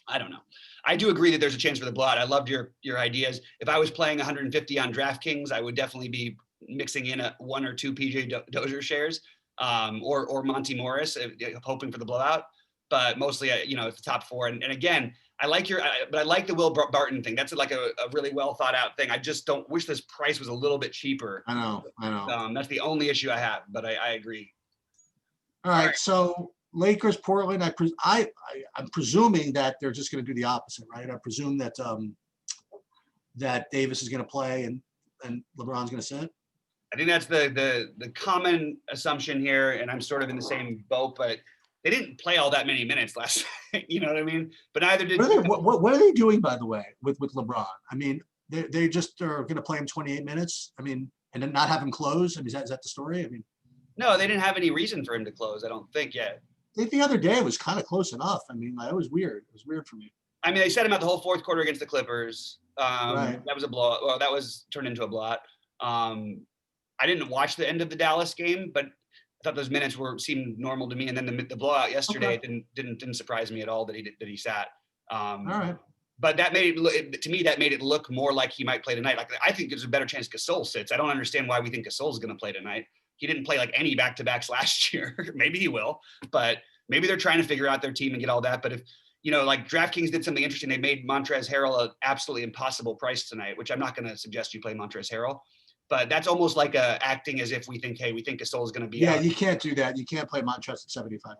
I don't know. I do agree that there's a chance for the blowout. I loved your ideas. If I was playing 150 on DraftKings, I would definitely be mixing in one or two PJ Dozier shares, or Monty Morris, hoping for the blowout. But mostly, it's the top four. And again, I like the Will Barton thing. That's like a really well thought out thing. I just don't wish this price was a little bit cheaper. I know. That's the only issue I have, but I agree. All right. So Lakers, Portland. I'm presuming that they're just going to do the opposite, right? I presume that that Davis is going to play and LeBron's going to sit. I think that's the common assumption here, and I'm sort of in the same boat, but they didn't play all that many minutes last night. You know what I mean? But neither did. What are they doing, by the way, with LeBron? I mean, they just are going to play him 28 minutes. I mean, and then not have him close. I mean, is that the story? I mean, no, they didn't have any reason for him to close. I don't think yet. I think the other day it was kind of close enough. I mean, it was weird. It was weird for me. I mean, they set him out the whole fourth quarter against the Clippers. Right. That was a blowout. Well, that was turned into a blowout. I didn't watch the end of the Dallas game, but I thought those minutes seemed normal to me. And then the blowout yesterday didn't surprise me at all that he sat. All right. But that made it look more like he might play tonight. Like, I think there's a better chance Gasol sits. I don't understand why we think Gasol's going to play tonight. He didn't play like any back-to-backs last year. Maybe he will, but maybe they're trying to figure out their team and get all that. But if, like DraftKings did something interesting, they made Montrezl Harrell an absolutely impossible price tonight, which I'm not going to suggest you play Montrezl Harrell. But that's almost like acting as if we think Gasol is going to be out. You can't do that. You can't play Montrezl at 7,500.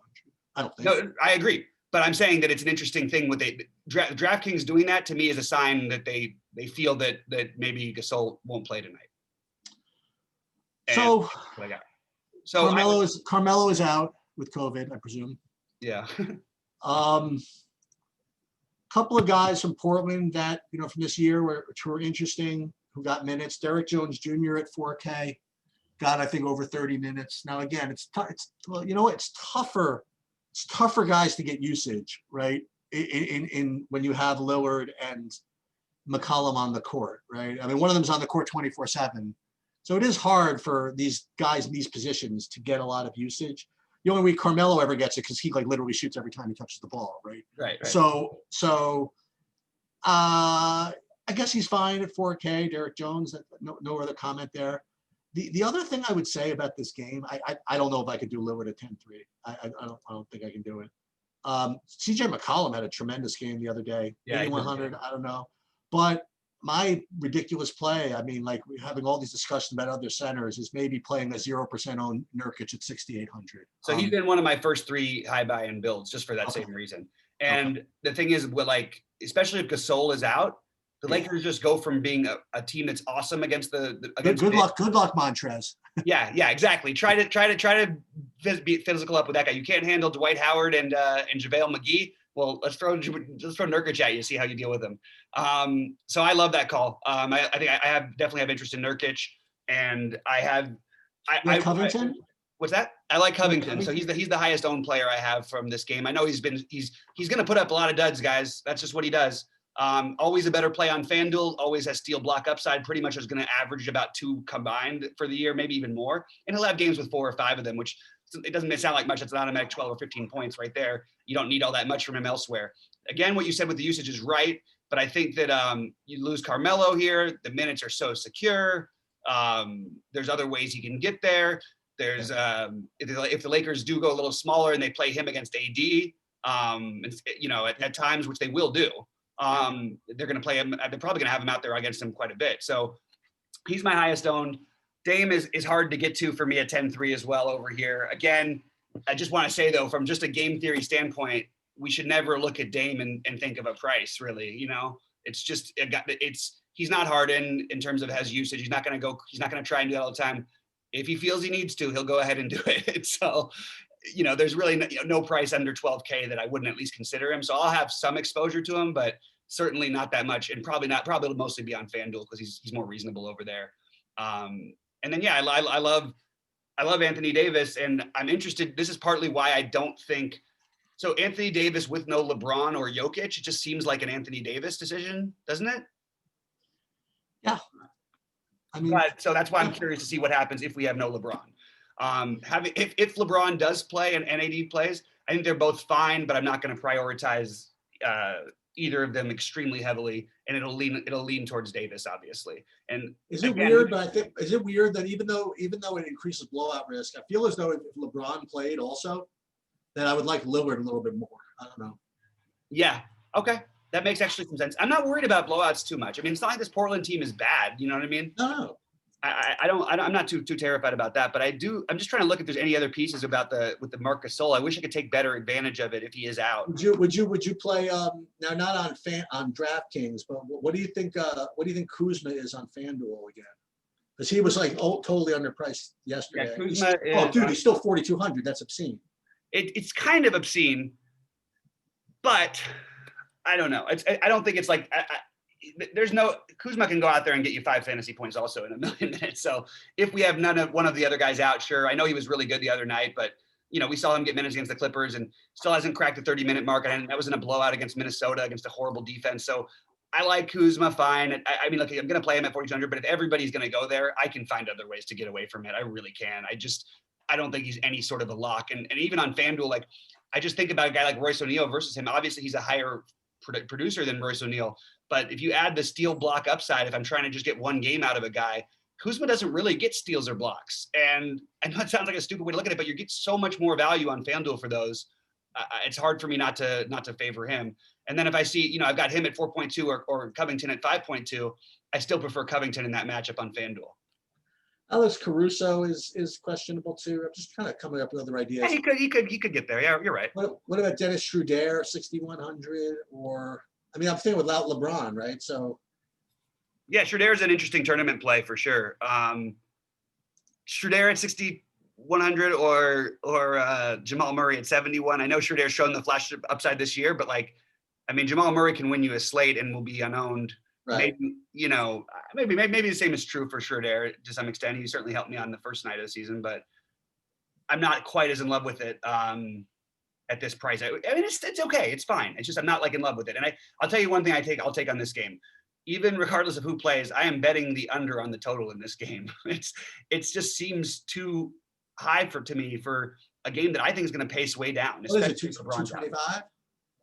I don't think. No, I agree. But I'm saying that it's an interesting thing with DraftKings doing that. To me is a sign that they feel that maybe Gasol won't play tonight. And so Carmelo is out with COVID, I presume. Yeah. Couple of guys from Portland that from this year which were interesting, who got minutes. Derek Jones Jr. at 4K got, I think, over 30 minutes. Now again, it's tougher. It's tougher guys to get usage, right? In when you have Lillard and McCollum on the court, right? I mean, one of them's on the court 24/7. So it is hard for these guys in these positions to get a lot of usage. The only way Carmelo ever gets it because he literally shoots every time he touches the ball, right? Right. So I guess he's fine at 4K. Derek Jones, no other comment there. The other thing I would say about this game, I don't know if I could do Lillard at 10-3. I don't think I can do it. CJ McCollum had a tremendous game the other day. Yeah, 8,100. I don't know, but my ridiculous play, I mean, we're having all these discussions about other centers, is maybe playing a 0% on Nurkic at 6,800. So he's been one of my first 3 high buy-in builds just for that same reason. And the thing is, especially if Gasol is out, the Lakers just go from being a team that's awesome against against good luck, Montrez. Yeah, exactly. Try to be physical up with that guy. You can't handle Dwight Howard and JaVale McGee. Well, let's throw Nurkic at you, see how you deal with him. So I love that call. I think I definitely have interest in Nurkic, and I Covington. What's that? I like Covington. So he's the highest owned player I have from this game. I know he's going to put up a lot of duds, guys. That's just what he does. Always a better play on FanDuel, always has steal block upside, pretty much is going to average about 2 combined for the year, maybe even more. And he'll have games with 4 or 5 of them, which it doesn't sound like much. It's an automatic 12 or 15 points right there. You don't need all that much from him elsewhere. Again, what you said with the usage is right, but I think that you lose Carmelo here. The minutes are so secure. There's other ways he can get there. There's if the Lakers do go a little smaller and they play him against AD, at times, which they will do, they're going to play him. They're probably going to have him out there against him quite a bit. So he's my highest owned. Dame is hard to get to for me at 10-3 as well over here. Again, I just want to say though, from just a game theory standpoint, we should never look at Dame and think of a price really, you know, it's just, he's not Harden in terms of has usage. He's not going to try and do that all the time. If he feels he needs to, he'll go ahead and do it. So, you know, there's really no price under 12K that I wouldn't at least consider him. So I'll have some exposure to him, but certainly not that much, and probably mostly be on FanDuel because he's more reasonable over there. And then, yeah, I love Anthony Davis, and I'm interested. This is partly why I don't think so. Anthony Davis with no LeBron or Jokic, it just seems like an Anthony Davis decision, doesn't it? Yeah. I mean, so that's why I'm curious to see what happens if we have no LeBron. If LeBron does play and AD plays, I think they're both fine, but I'm not going to prioritize either of them extremely heavily, and it'll lean towards Davis, obviously. And is it weird? But I think, is it weird that even though it increases blowout risk, I feel as though if LeBron played also, then I would like Lillard a little bit more. I don't know. Yeah. Okay. That makes actually some sense. I'm not worried about blowouts too much. I mean, it's not like this Portland team is bad. You know what I mean? No. I'm not too terrified about that, but I'm just trying to look if there's any other pieces with the Marc Gasol. I wish I could take better advantage of it if he is out. Would you play now, not on DraftKings, but what do you think Kuzma is on FanDuel again? Because he was like totally underpriced yesterday. Yeah, Kuzma he's still 4,200. That's obscene. It's kind of obscene, but I don't know. I don't think it's like there's no Kuzma can go out there and get you 5 fantasy points also in a million minutes. So if we have one of the other guys out, sure. I know he was really good the other night, but you know, we saw him get minutes against the Clippers and still hasn't cracked the 30-minute mark. And that was in a blowout against Minnesota against a horrible defense. So I like Kuzma fine. I mean, look, I'm going to play him at 4,200, but if everybody's going to go there, I can find other ways to get away from it. I really can. I don't think he's any sort of a lock. And even on FanDuel, like I just think about a guy like Royce O'Neal versus him. Obviously he's a higher producer than Royce O'Neal, but if you add the steal block upside, if I'm trying to just get one game out of a guy, Kuzma doesn't really get steals or blocks. And I know it sounds like a stupid way to look at it, but you get so much more value on FanDuel for those. It's hard for me not to favor him. And then if I see, you know, I've got him at 4.2 or Covington at 5.2, I still prefer Covington in that matchup on FanDuel. Alex Caruso is questionable too. I'm just kind of coming up with other ideas. Yeah, he could get there. Yeah, you're right. What about Dennis Schroeder, 6,100? Or I mean, I'm thinking without LeBron, right? So yeah, Schroeder is an interesting tournament play for sure. Schroeder at 6,100 or Jamal Murray at 71. I know Schroeder's shown the flash upside this year, but like, I mean, Jamal Murray can win you a slate and will be unowned. Right. Maybe, you know, maybe the same is true for Schroeder to some extent. He certainly helped me on the first night of the season, but I'm not quite as in love with it at this price. I mean, it's okay. It's fine. It's just I'm not like in love with it. And I'll tell you one thing I'll take on this game. Even regardless of who plays, I am betting the under on the total in this game. It's just seems too high to me for a game that I think is going to pace way down. What is it, 225?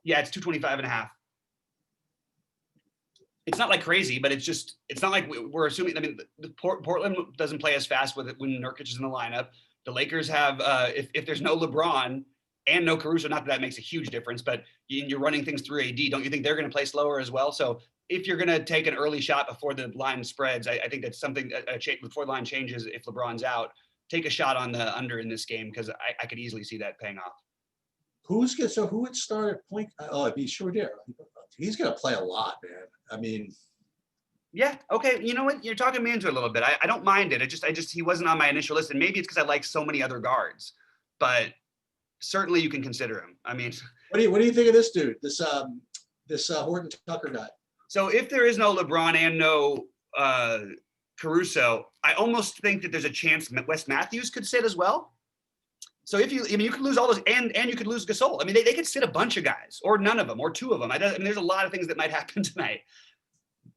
Yeah, it's 225.5. It's not like crazy, but it's not like we're assuming. I mean, Portland doesn't play as fast with it when Nurkic is in the lineup. The Lakers have, if there's no LeBron and no Caruso, not that makes a huge difference, but you're running things through AD. Don't you think they're going to play slower as well? So if you're going to take an early shot before the line spreads, I think that's something before the line changes. If LeBron's out, take a shot on the under in this game because I could easily see that paying off. Who would start at point? Oh, it'd be Schroeder. He's going to play a lot, man. I mean, yeah. Okay. You know what? You're talking me into it a little bit. I don't mind it. He wasn't on my initial list, and maybe it's because I like so many other guards. But certainly, you can consider him. I mean, what do you think of this dude? This Horton Tucker guy. So if there is no LeBron and no Caruso, I almost think that there's a chance Wes Matthews could sit as well. So you could lose all those, and you could lose Gasol. I mean, they could sit a bunch of guys, or none of them, or two of them. I mean, there's a lot of things that might happen tonight.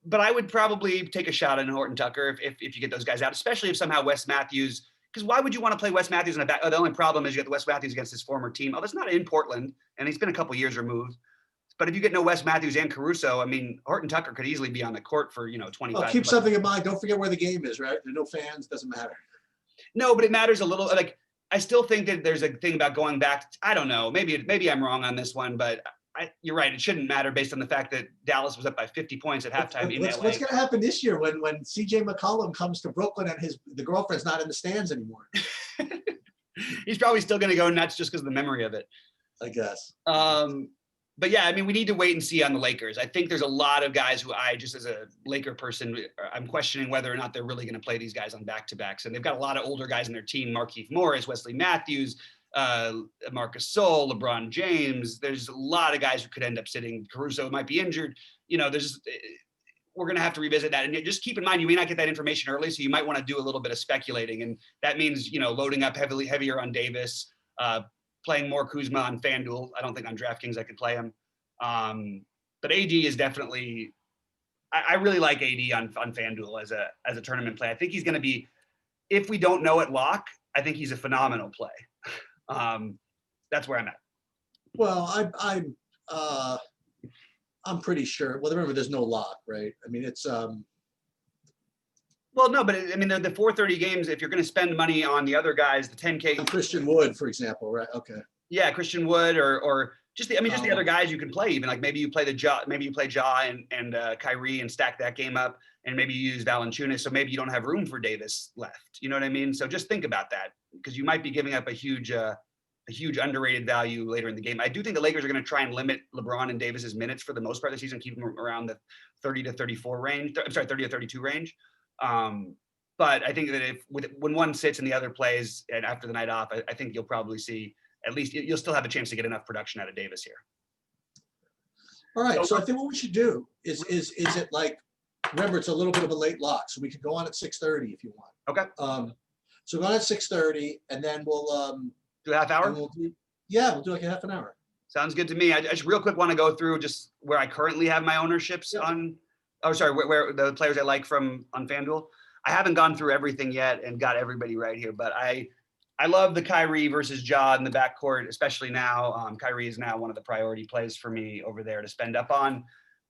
But I would probably take a shot on Horton Tucker if you get those guys out, especially if somehow Wes Matthews. Because why would you want to play Wes Matthews in a back? Oh, the only problem is you got the Wes Matthews against his former team. Oh, that's not in Portland, and he's been a couple years removed. But if you get no Wes Matthews and Caruso, I mean, Horton Tucker could easily be on the court for 25. Well, keep something in mind. Don't forget where the game is, right? There's no fans. Doesn't matter. No, but it matters a little. Like I still think that there's a thing about going back. I don't know. Maybe I'm wrong on this one, but you're right. It shouldn't matter based on the fact that Dallas was up by 50 points at halftime in LA. What's going to happen this year when CJ McCollum comes to Brooklyn and the girlfriend's not in the stands anymore? he's probably still going to go nuts just because of the memory of it. I guess. But yeah, I mean, we need to wait and see on the Lakers. I think there's a lot of guys who I just as a Laker person, I'm questioning whether or not they're really going to play these guys on back-to-backs. And they've got a lot of older guys in their team, Markieff Morris, Wesley Matthews, Marcus Sol, LeBron James. There's a lot of guys who could end up sitting. Caruso might be injured. You know, we're going to have to revisit that. And just keep in mind, you may not get that information early, so you might want to do a little bit of speculating. And that means, you know, loading up heavier on Davis, playing more Kuzma on FanDuel. I don't think on DraftKings I could play him. But AD is definitely, I really like AD on FanDuel as a tournament play. I think he's going to be, if we don't know it lock, I think he's a phenomenal play. That's where I'm at. Well, I'm pretty sure. Well, remember, there's no lock, right? I mean, it's Well, no, but I mean, the 430 games, if you're going to spend money on the other guys, the 10K. Christian Wood, for example, right? Okay. Yeah, Christian Wood or just the other guys you can play. Even like maybe you play Ja and Kyrie and stack that game up, and maybe you use Valanciunas, so maybe you don't have room for Davis left. You know what I mean? So just think about that, because you might be giving up a huge underrated value later in the game. I do think the Lakers are going to try and limit LeBron and Davis's minutes for the most part of the season, keep them around the 30 to 34 range. I'm sorry, 30 to 32 range. But I think that when one sits and the other plays, and after the night off, I think you'll probably see at least you'll still have a chance to get enough production out of Davis here. All right. So I think what we should do is it like, remember, it's a little bit of a late lock, so we could go on at 6:30 if you want. Okay. So go on at 6:30, and then we'll do a half hour. We'll do like a half an hour. Sounds good to me. I just real quick want to go through just where I currently have my ownerships on. Oh, sorry, where the players I like from on FanDuel. I haven't gone through everything yet and got everybody right here, but I love the Kyrie versus Ja in the backcourt, especially now. Kyrie is now one of the priority plays for me over there to spend up on.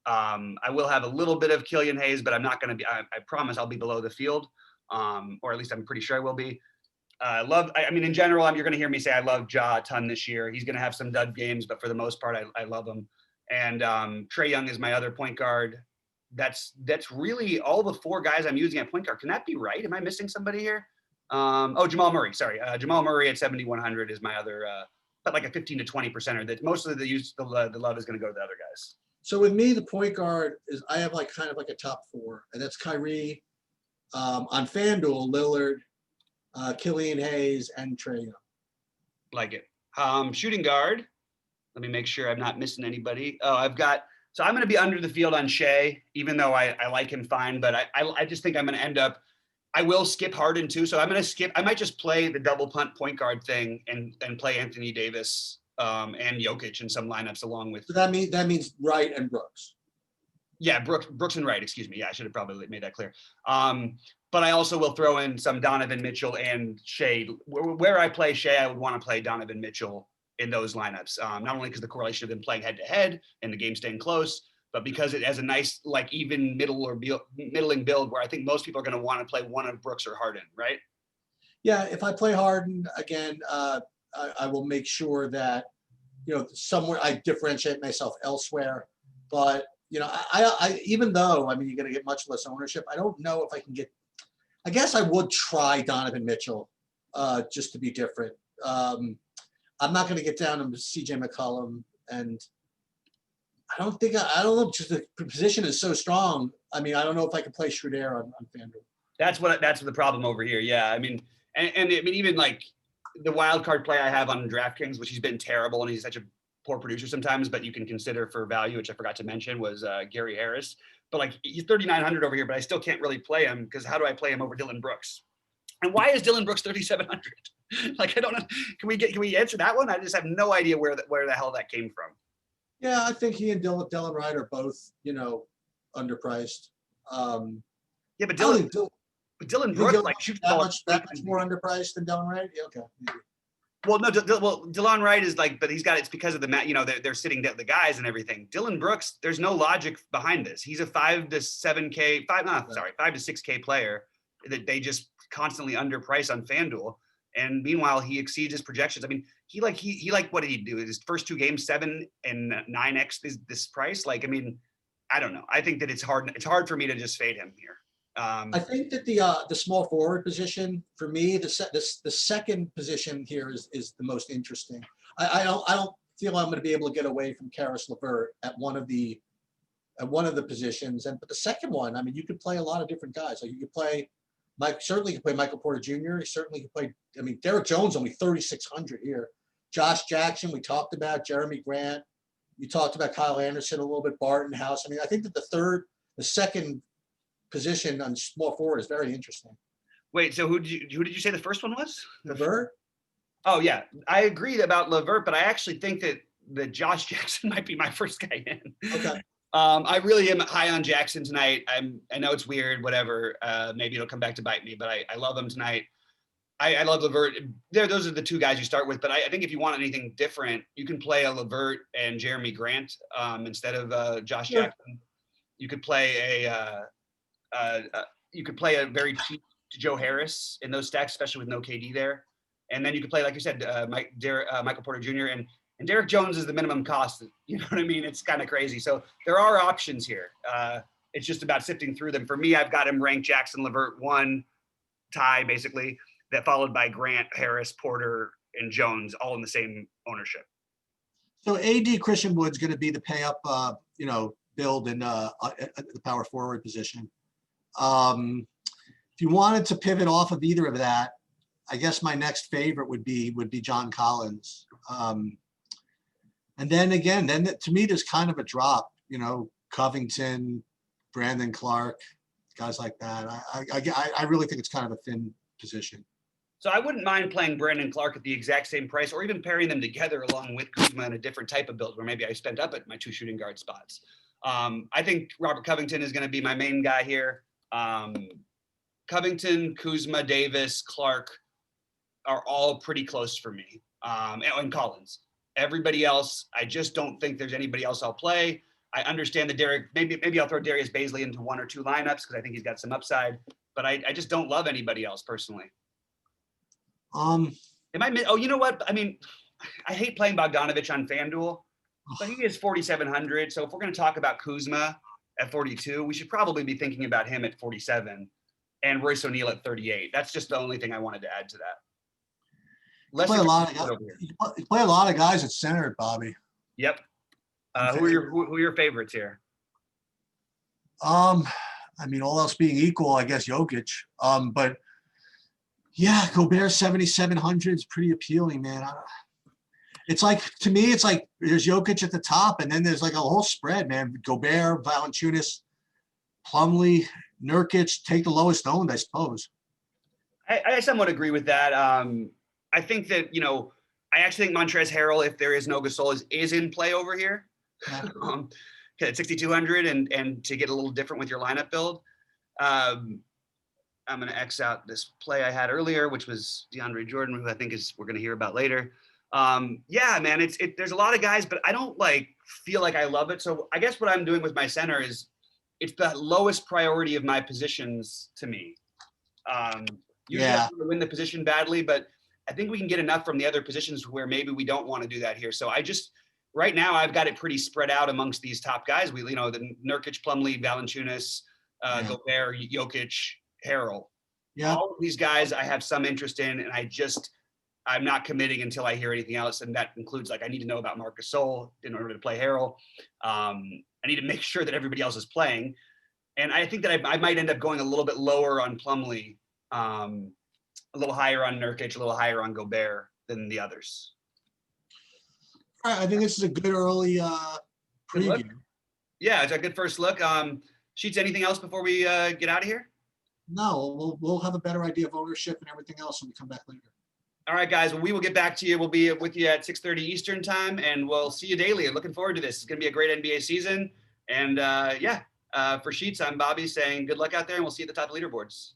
I will have a little bit of Killian Hayes, but I'm not going to be. I promise I'll be below the field, or at least I'm pretty sure I will be. I mean, in general, you're going to hear me say I love Ja a ton this year. He's going to have some dud games, but for the most part, I love him. And Trae Young is my other point guard. That's really all the four guys I'm using at point guard. Can that be right? Am I missing somebody here? Jamal Murray. Sorry, Jamal Murray at 7,100 is my other, but like a 15 to 20%. That most of the love is going to go to the other guys. So with me, the point guard is I have like kind of like a top four, and that's Kyrie, on FanDuel, Lillard, Killian Hayes, and Trae Young. Like it. Shooting guard. Let me make sure I'm not missing anybody. So I'm going to be under the field on Shea, even though I like him fine, but I just think I'm going to end up, I will skip Harden too. So I'm going to skip, I might just play the double punt point guard thing and play Anthony Davis and Jokic in some lineups along with. So that means Wright and Brooks. Yeah, Brooks and Wright, excuse me. Yeah, I should have probably made that clear. But I also will throw in some Donovan Mitchell and Shea. Where I play Shea, I would want to play Donovan Mitchell in those lineups, not only because the correlation of them playing head to head and the game staying close, but because it has a nice, like even middling build where I think most people are going to want to play one of Brooks or Harden, right? Yeah, if I play Harden again, I will make sure that, somewhere I differentiate myself elsewhere. But, I even though, I mean, you're going to get much less ownership, I don't know if I can get, I guess I would try Donovan Mitchell just to be different. I'm not going to get down to CJ McCollum, and I don't know, just the position is so strong. I mean, I don't know if I can play Schroeder on FanDuel. That's what the problem over here. Yeah. I mean, and I mean, even like the wild card play I have on DraftKings, which he's been terrible and he's such a poor producer sometimes, but you can consider for value, which I forgot to mention, was Gary Harris. But like he's 3,900 over here, but I still can't really play him because how do I play him over Dylan Brooks? And why is Dylan Brooks 3,700? Like, I don't know. Can we answer that one? I just have no idea where the hell that came from. Yeah, I think he and Dylan Wright are both, underpriced. Yeah, but Dylan Brooks like shoots that much more underpriced than Dylan Wright. Yeah, okay. Maybe. Well, no. Dylan Wright is like, but it's because of the they're sitting the guys and everything. Dylan Brooks, there's no logic behind this. He's a 5 to 6K player that they just constantly underprice on FanDuel. And meanwhile, he exceeds his projections. I mean, he what did he do? His first two games, 7 and 9x this price. Like, I mean, I don't know. I think that it's hard for me to just fade him here. I think that the small forward position for me, the second position here is the most interesting. I don't feel I'm going to be able to get away from Karis LeVert at one of the positions, but the second one, I mean, you could play a lot of different guys. Like you could play certainly you could play Michael Porter Jr. You certainly could play. I mean, Derek Jones only 3,600 here. Josh Jackson, we talked about. Jeremy Grant, you talked about Kyle Anderson a little bit. Barton House. I mean, I think that the second position on small forward is very interesting. Wait, so who did you say the first one was? LeVert? Oh yeah, I agree about LeVert, but I actually think that Josh Jackson might be my first guy in. Okay. I really am high on Jackson tonight. I know it's weird, whatever. Maybe it'll come back to bite me, but I love him tonight. I love LeVert. Those are the two guys you start with, but I think if you want anything different, you can play a LeVert and Jeremy Grant instead of Josh Jackson. You could play a very cheap Joe Harris in those stacks, especially with no KD there. And then you could play, like you said, Michael Porter Jr. and Derek Jones is the minimum cost. You know what I mean? It's kind of crazy. So there are options here. It's just about sifting through them. For me, I've got him ranked Jackson, LeVert, one tie basically, that followed by Grant, Harris, Porter, and Jones, all in the same ownership. So AD Christian Wood's going to be the pay up, build in the power forward position. If you wanted to pivot off of either of that, I guess my next favorite would be John Collins. And then again, to me, there's kind of a drop, Covington, Brandon Clark, guys like that. I really think it's kind of a thin position. So I wouldn't mind playing Brandon Clark at the exact same price, or even pairing them together along with Kuzma in a different type of build where maybe I spent up at my two shooting guard spots. I think Robert Covington is going to be my main guy here. Covington, Kuzma, Davis, Clark are all pretty close for me, and Collins. Everybody else, I just don't think there's anybody else I'll play. I understand that Derek, maybe I'll throw Darius Baisley into one or two lineups because I think he's got some upside, but I just don't love anybody else personally. Oh, you know what? I mean, I hate playing Bogdanovich on FanDuel, but he is 4,700. So if we're going to talk about Kuzma at 42, we should probably be thinking about him at 47 and Royce O'Neal at 38. That's just the only thing I wanted to add to that. You play a lot of guys at center, Bobby. Yep. Who are your favorites here? I mean, all else being equal, I guess Jokic. But yeah, Gobert 7,700 is pretty appealing, man. It's like, to me, it's like there's Jokic at the top, and then there's like a whole spread, man. Gobert, Valanciunas, Plumlee, Nurkic, take the lowest owned, I suppose. I somewhat agree with that. I think that, I actually think Montrezl Harrell, if there is no Gasol, is in play over here. Yeah. At 6,200 and to get a little different with your lineup build. I'm going to X out this play I had earlier, which was DeAndre Jordan, who I think we're going to hear about later. Yeah, man, there's a lot of guys, but I don't feel like I love it. So I guess what I'm doing with my center is it's the lowest priority of my positions to me. Usually I want to win the position badly, but I think we can get enough from the other positions where maybe we don't want to do that here. So right now I've got it pretty spread out amongst these top guys. The Nurkic, Plumlee, Valanciunas, Gobert, Jokic, Harrell. Yeah. All of these guys I have some interest in, and I'm not committing until I hear anything else. And that includes I need to know about Marc Gasol in order to play Harrell. I need to make sure that everybody else is playing. And I think that I might end up going a little bit lower on Plumlee, a little higher on Nurkic, a little higher on Gobert than the others. All right, I think this is a good early preview. Yeah, it's a good first look. Sheets, anything else before we get out of here? No, we'll have a better idea of ownership and everything else when we come back later. All right, guys. Well, we will get back to you. We'll be with you at 6:30 Eastern time, and we'll see you daily. Looking forward to this. It's going to be a great NBA season. And for Sheets, I'm Bobby saying good luck out there, and we'll see you at the top of leaderboards.